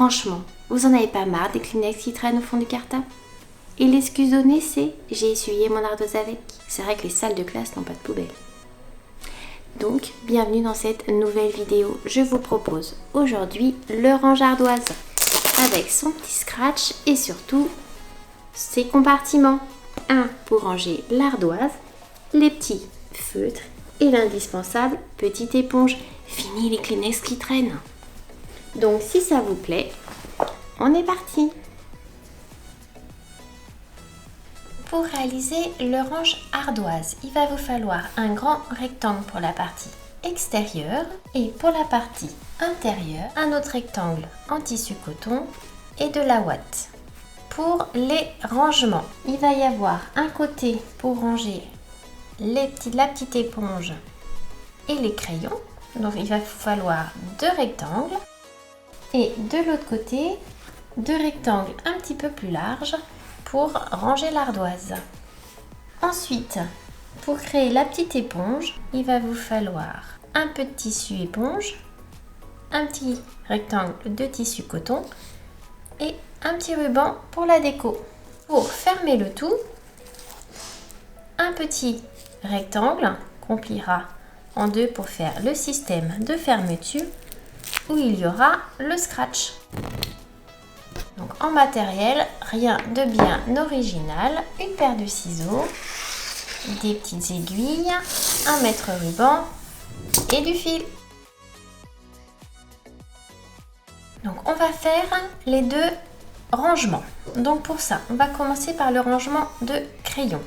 Franchement, vous en avez pas marre des Kleenex qui traînent au fond du cartable? Et l'excuse donnée, c'est j'ai essuyé mon ardoise avec. C'est vrai que les salles de classe n'ont pas de poubelle. Donc, bienvenue dans cette nouvelle vidéo. Je vous propose aujourd'hui le range ardoise avec son petit scratch et surtout ses compartiments. Un pour ranger l'ardoise, les petits feutres et l'indispensable petite éponge. Fini les Kleenex qui traînent. Donc si ça vous plaît, on est parti. Pour réaliser le range ardoise, il va vous falloir un grand rectangle pour la partie extérieure et pour la partie intérieure, un autre rectangle en tissu coton et de la ouate. Pour les rangements, il va y avoir un côté pour ranger la petite éponge et les crayons. Donc il va vous falloir deux rectangles et de l'autre côté, deux rectangles un petit peu plus larges pour ranger l'ardoise. Ensuite, pour créer la petite éponge, il va vous falloir un peu de tissu éponge, un petit rectangle de tissu coton et un petit ruban pour la déco. Pour fermer le tout, un petit rectangle qu'on pliera en deux pour faire le système de fermeture où il y aura le scratch. Donc en matériel, rien de bien original, une paire de ciseaux, des petites aiguilles, un mètre ruban et du fil. Donc on va faire les deux rangements. Donc pour ça, on va commencer par le rangement de crayons.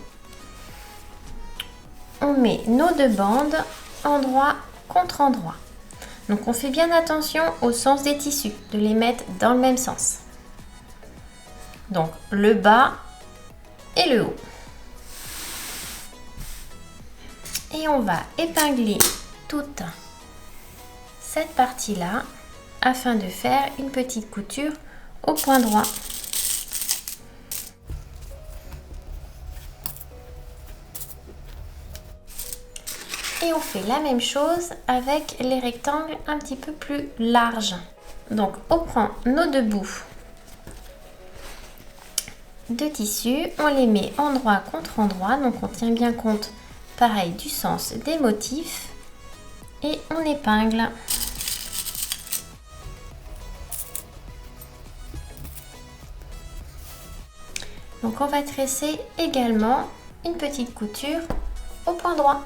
On met nos deux bandes endroit contre endroit. Donc on fait bien attention au sens des tissus, de les mettre dans le même sens. Donc le bas et le haut. Et on va épingler toute cette partie-là afin de faire une petite couture au point droit. Et on fait la même chose avec les rectangles un petit peu plus larges. Donc on prend nos deux bouts de tissu, on les met endroit contre endroit, donc on tient bien compte pareil du sens des motifs et on épingle. Donc on va tresser également une petite couture au point droit.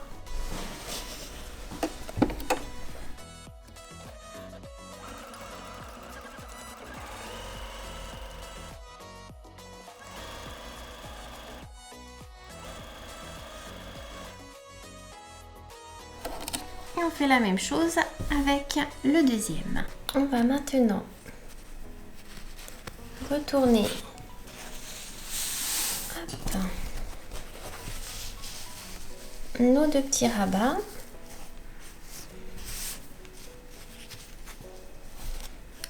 Et on fait la même chose avec le deuxième. On va maintenant retourner nos deux petits rabats.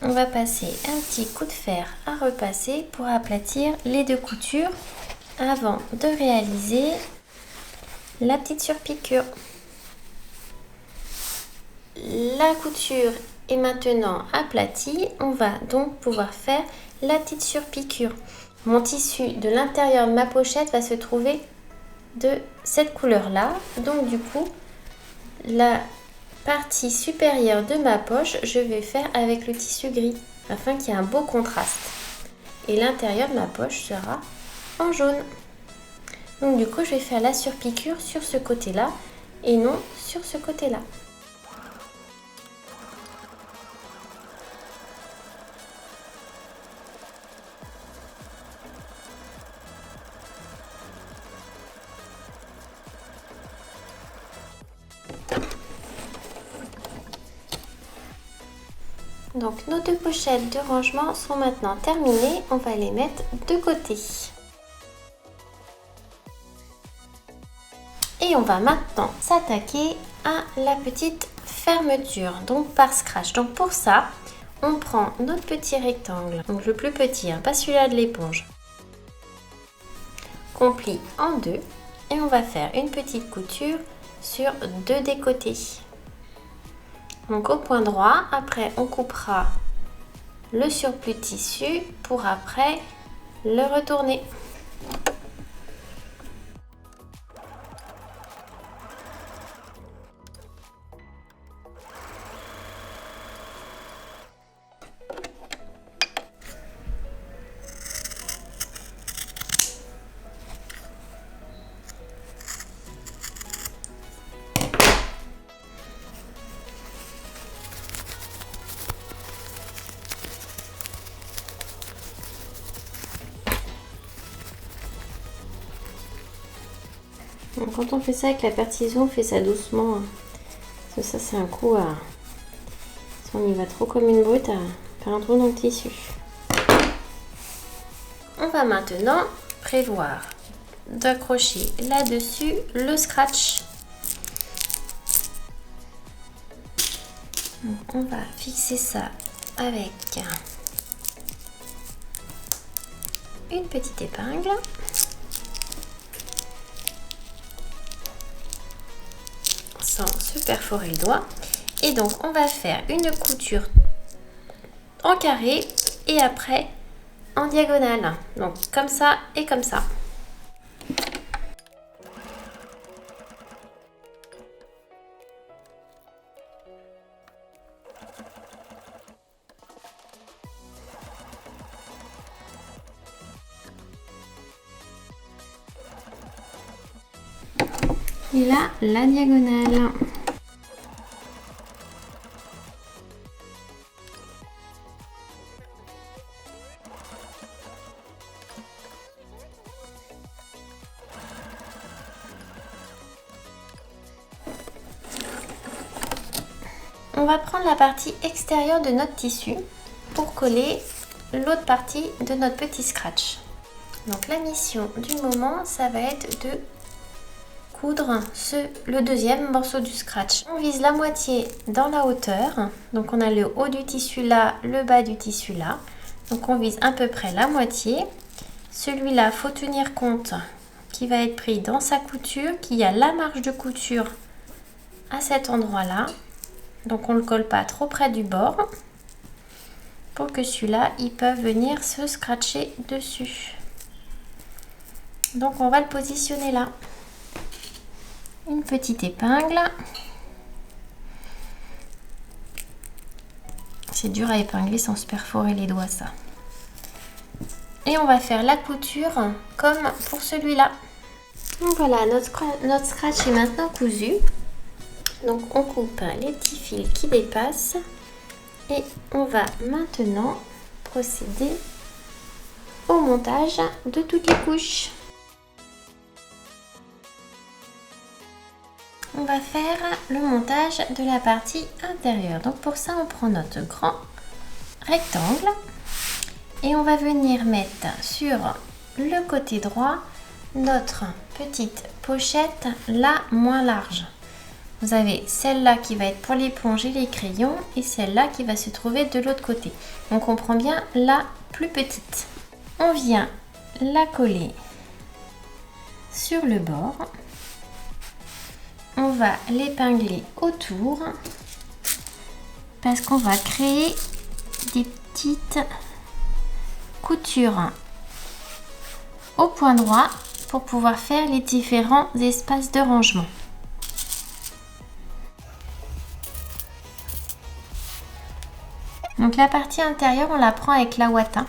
On va passer un petit coup de fer à repasser pour aplatir les deux coutures avant de réaliser la petite surpiqûre. La couture est maintenant aplatie, on va donc pouvoir faire la petite surpiqûre. Mon tissu de l'intérieur de ma pochette va se trouver de cette couleur-là, donc du coup, la partie supérieure de ma poche, je vais faire avec le tissu gris afin qu'il y ait un beau contraste. Et l'intérieur de ma poche sera en jaune. Donc du coup, je vais faire la surpiqûre sur ce côté-là et non sur ce côté-là. Donc nos deux pochettes de rangement sont maintenant terminées, on va les mettre de côté. Et on va maintenant s'attaquer à la petite fermeture, donc par scratch. Donc pour ça, on prend notre petit rectangle, donc le plus petit, pas celui-là de l'éponge, qu'on plie en deux et on va faire une petite couture sur deux des côtés. Donc au point droit, après on coupera le surplus de tissu pour après le retourner. Donc, quand on fait ça avec la pertisan, on fait ça doucement. Parce que ça, c'est un coup à... Si on y va trop comme une brute, à faire un trou dans le tissu. On va maintenant prévoir d'accrocher là-dessus le scratch. Donc, on va fixer ça avec une petite épingle. Sans se perforer le doigt. Et donc on va faire une couture en carré et après en diagonale. Donc comme ça et comme ça. Et là, la diagonale. On va prendre la partie extérieure de notre tissu pour coller l'autre partie de notre petit scratch. Donc la mission du moment, ça va être de coudre le deuxième morceau du scratch. On vise la moitié dans la hauteur. Donc on a le haut du tissu là, le bas du tissu là. Donc on vise à peu près la moitié. Celui-là, faut tenir compte qu'il va être pris dans sa couture, qu'il y a la marge de couture à cet endroit-là. Donc on ne le colle pas trop près du bord pour que celui-là, il peut venir se scratcher dessus. Donc on va le positionner là. Une petite épingle. C'est dur à épingler sans se perforer les doigts, ça. Et on va faire la couture comme pour celui-là. Donc voilà, notre scratch est maintenant cousu. Donc on coupe les petits fils qui dépassent. Et on va maintenant procéder au montage de toutes les couches. On va faire le montage de la partie intérieure. Donc pour ça, on prend notre grand rectangle et on va venir mettre sur le côté droit notre petite pochette, la moins large. Vous avez celle-là qui va être pour l'éponge et les crayons et celle-là qui va se trouver de l'autre côté. Donc on prend bien la plus petite. On vient la coller sur le bord. On va l'épingler autour parce qu'on va créer des petites coutures au point droit pour pouvoir faire les différents espaces de rangement. Donc la partie intérieure, on la prend avec la ouatin.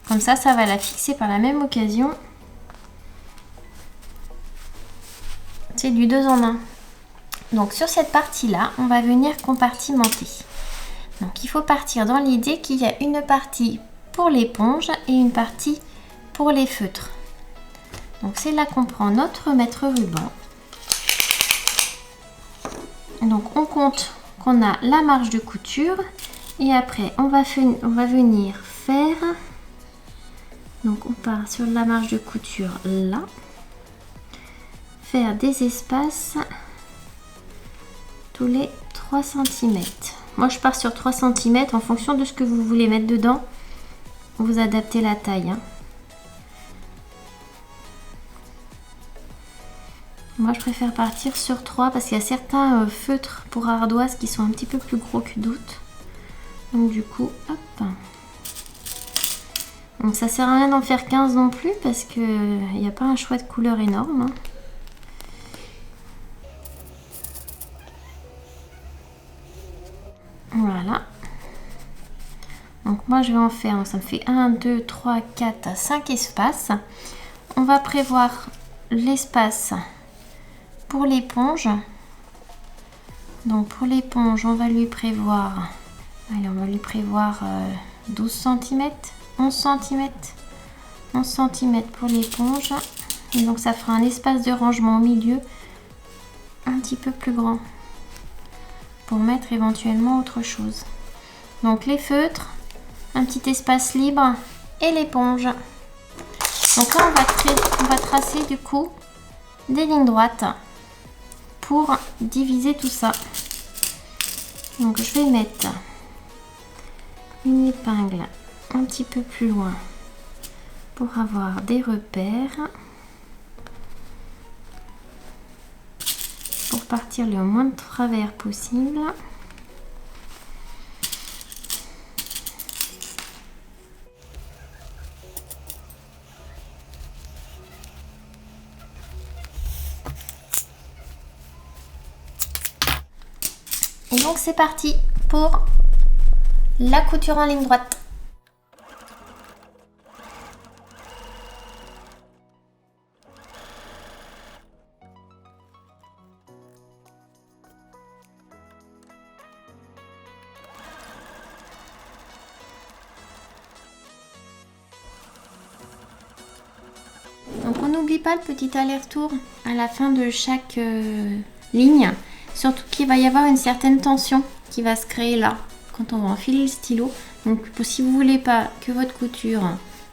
Comme ça, ça va la fixer par la même occasion. C'est du 2 en 1. Donc sur cette partie-là, on va venir compartimenter. Donc il faut partir dans l'idée qu'il y a une partie pour l'éponge et une partie pour les feutres. Donc c'est là qu'on prend notre mètre ruban. Donc on compte qu'on a la marge de couture et après on va venir faire, donc on part sur la marge de couture là, faire des espaces tous les 3 cm. Moi je pars sur 3 cm en fonction de ce que vous voulez mettre dedans, vous adaptez la taille. Moi je préfère partir sur 3 parce qu'il y a certains feutres pour ardoise qui sont un petit peu plus gros que d'autres. Donc du coup, hop. Donc ça sert à rien d'en faire 15 non plus parce que il n'y a pas un choix de couleur énorme. Hein. Voilà. Donc moi je vais en faire, ça me fait 1, 2, 3, 4, 5 espaces. On va prévoir l'espace pour l'éponge. Donc pour l'éponge, on va lui prévoir, allez, on va lui prévoir 12 cm, 11 cm, 11 cm pour l'éponge. Et donc ça fera un espace de rangement au milieu un petit peu plus grand pour mettre éventuellement autre chose. Donc les feutres, un petit espace libre et l'éponge. Donc là on va tracer du coup des lignes droites pour diviser tout ça. Donc je vais mettre une épingle un petit peu plus loin pour avoir des repères, pour partir le moins de travers possible. Et donc c'est parti pour la couture en ligne droite. Donc on n'oublie pas le petit aller-retour à la fin de chaque ligne. Surtout qu'il va y avoir une certaine tension qui va se créer là, quand on va enfiler le stylo. Donc si vous voulez pas que votre couture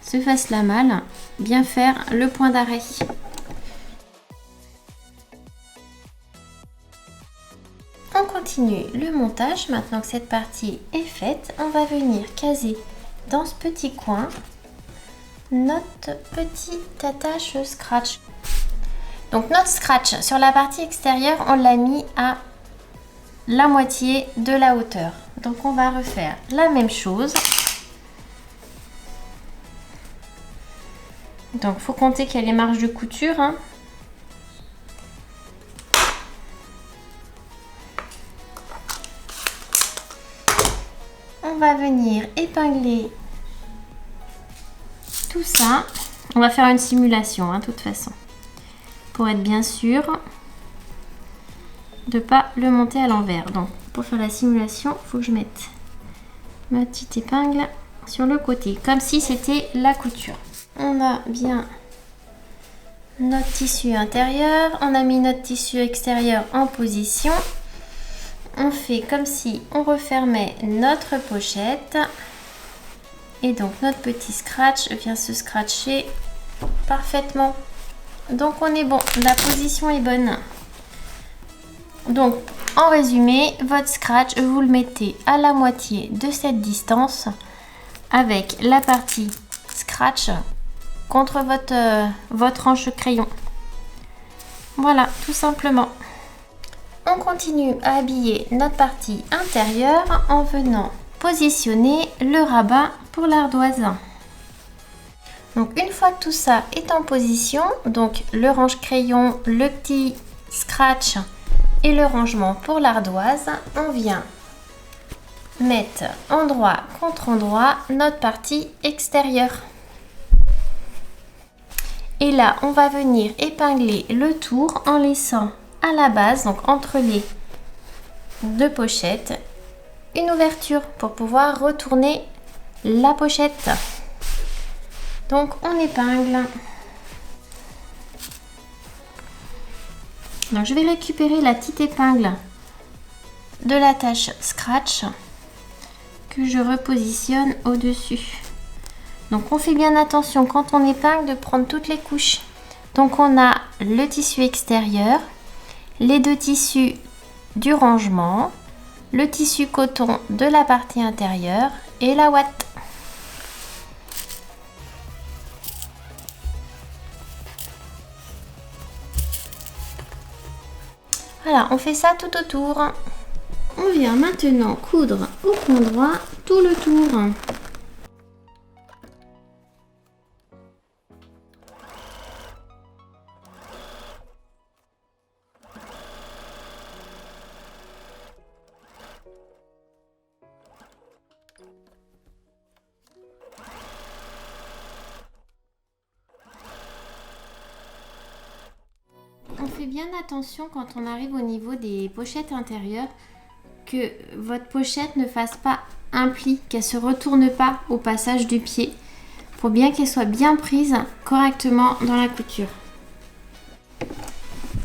se fasse la malle, bien faire le point d'arrêt. On continue le montage. Maintenant que cette partie est faite, on va venir caser dans ce petit coin notre petite attache scratch. Donc notre scratch sur la partie extérieure, on l'a mis à la moitié de la hauteur. Donc on va refaire la même chose. Donc il faut compter qu'il y a les marges de couture. Hein. On va venir épingler tout ça. On va faire une simulation, hein, de toute façon. Pour être bien sûr de ne pas le monter à l'envers. Donc pour faire la simulation, il faut que je mette ma petite épingle sur le côté, comme si c'était la couture. On a bien notre tissu intérieur, on a mis notre tissu extérieur en position. On fait comme si on refermait notre pochette. Et donc notre petit scratch vient se scratcher parfaitement. Donc on est bon, la position est bonne. Donc en résumé, votre scratch, vous le mettez à la moitié de cette distance avec la partie scratch contre votre anche crayon. Voilà, tout simplement. On continue à habiller notre partie intérieure en venant positionner le rabat pour l'ardoise. Donc une fois que tout ça est en position, donc le range crayon, le petit scratch et le rangement pour l'ardoise, on vient mettre endroit contre endroit notre partie extérieure. Et là, on va venir épingler le tour en laissant à la base, donc entre les deux pochettes, une ouverture pour pouvoir retourner la pochette. Donc on épingle. Donc je vais récupérer la petite épingle de l'attache scratch que je repositionne au-dessus. Donc on fait bien attention quand on épingle de prendre toutes les couches. Donc on a le tissu extérieur, les deux tissus du rangement, le tissu coton de la partie intérieure et la ouate. Voilà, on fait ça tout autour. on vient maintenant coudre au point droit tout le tour. On fait bien attention quand on arrive au niveau des pochettes intérieures que votre pochette ne fasse pas un pli, qu'elle ne se retourne pas au passage du pied pour bien qu'elle soit bien prise correctement dans la couture.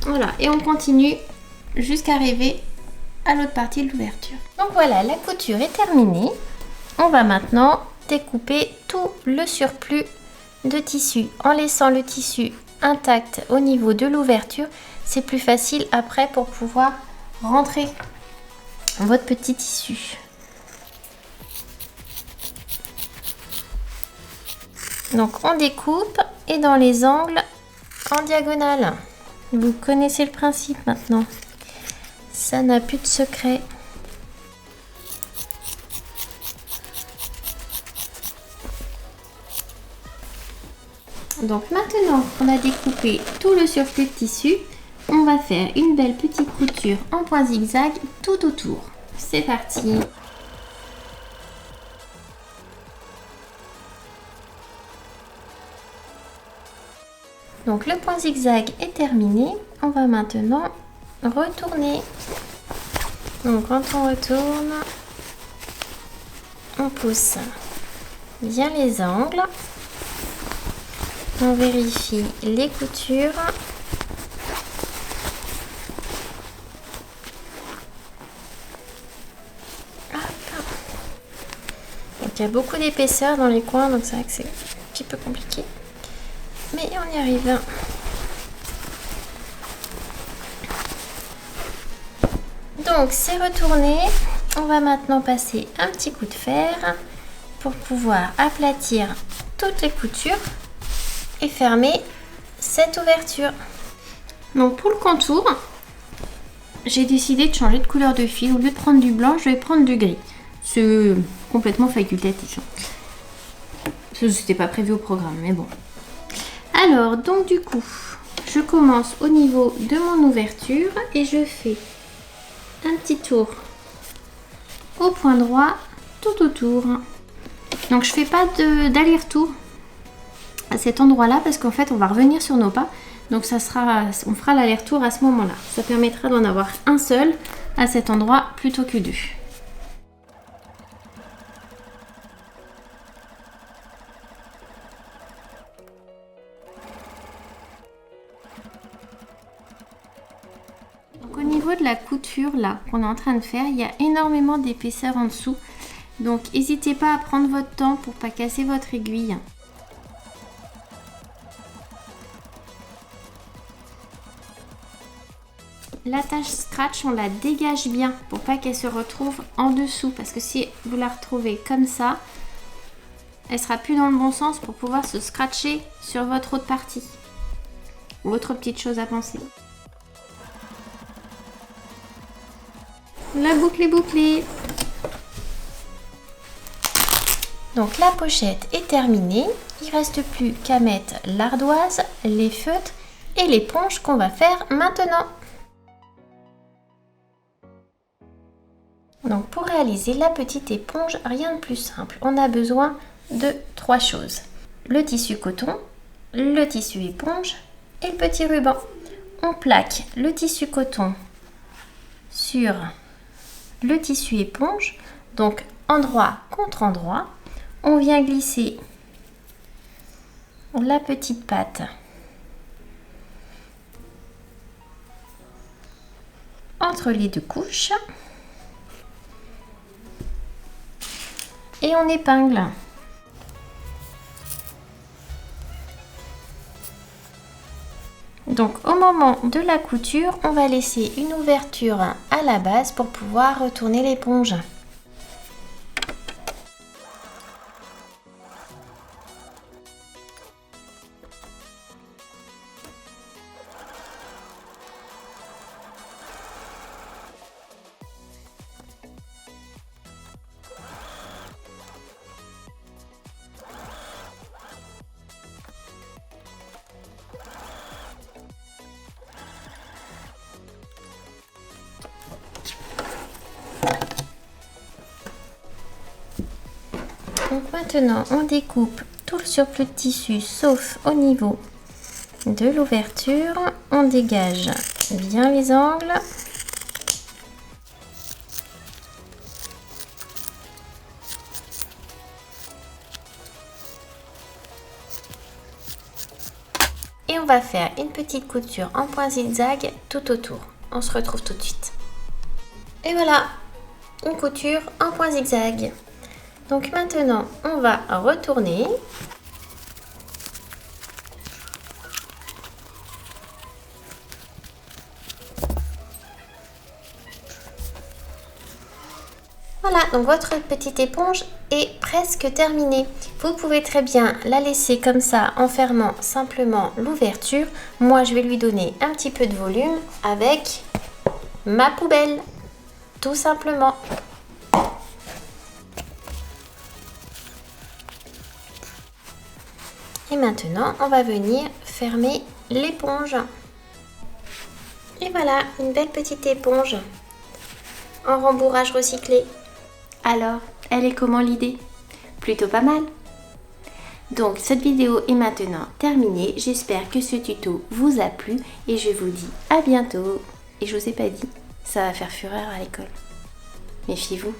Voilà, et on continue jusqu'à arriver à l'autre partie de l'ouverture. Donc voilà, la couture est terminée. On va maintenant découper tout le surplus de tissu en laissant le tissu intact au niveau de l'ouverture. C'est plus facile après pour pouvoir rentrer votre petit tissu. Donc on découpe et dans les angles en diagonale. Vous connaissez le principe maintenant. Ça n'a plus de secret. Donc maintenant qu'on a découpé tout le surplus de tissu, on va faire une belle petite couture en point zigzag tout autour. C'est parti! Donc le point zigzag est terminé. On va maintenant retourner. Donc quand on retourne, on pousse bien les angles. On vérifie les coutures. Hop. Donc il y a beaucoup d'épaisseur dans les coins, donc c'est vrai que c'est un petit peu compliqué. Mais on y arrive. Donc c'est retourné. On va maintenant passer un petit coup de fer pour pouvoir aplatir toutes les coutures et fermer cette ouverture. Donc pour le contour, j'ai décidé de changer de couleur de fil. Au lieu de prendre du blanc, je vais prendre du gris. C'est complètement facultatif. Ce n'était pas prévu au programme, mais bon. Alors, donc du coup, je commence au niveau de mon ouverture et je fais un petit tour au point droit tout autour. Donc je fais pas d'aller-retour à cet endroit-là parce qu'en fait on va revenir sur nos pas. Donc on fera l'aller-retour à ce moment-là. Ça permettra d'en avoir un seul à cet endroit plutôt que deux. Donc au niveau de la couture là qu'on est en train de faire, il y a énormément d'épaisseur en dessous. Donc n'hésitez pas à prendre votre temps pour pas casser votre aiguille. La tache scratch, on la dégage bien pour pas qu'elle se retrouve en dessous. Parce que si vous la retrouvez comme ça, elle sera plus dans le bon sens pour pouvoir se scratcher sur votre autre partie. Autre petite chose à penser. La boucle est bouclée. Donc la pochette est terminée. Il ne reste plus qu'à mettre l'ardoise, les feutres et l'éponge qu'on va faire maintenant. Donc pour réaliser la petite éponge, rien de plus simple. On a besoin de 3 choses. Le tissu coton, le tissu éponge et le petit ruban. On plaque le tissu coton sur le tissu éponge, donc endroit contre endroit. On vient glisser la petite patte entre les deux couches. Et on épingle. Donc au moment de la couture, on va laisser une ouverture à la base pour pouvoir retourner l'éponge. Donc maintenant, on découpe tout le surplus de tissu sauf au niveau de l'ouverture. On dégage bien les angles. Et on va faire une petite couture en point zigzag tout autour. On se retrouve tout de suite. Et voilà, une couture en point zigzag. Donc maintenant, on va retourner. Voilà, donc votre petite éponge est presque terminée. Vous pouvez très bien la laisser comme ça en fermant simplement l'ouverture. Moi, je vais lui donner un petit peu de volume avec ma poubelle, tout simplement. Et maintenant, on va venir fermer l'éponge. Et voilà, une belle petite éponge en rembourrage recyclé. Alors, elle est comment l'idée? Plutôt pas mal. Donc, cette vidéo est maintenant terminée. J'espère que ce tuto vous a plu et je vous dis à bientôt. Et je vous ai pas dit, ça va faire fureur à l'école. Méfiez-vous.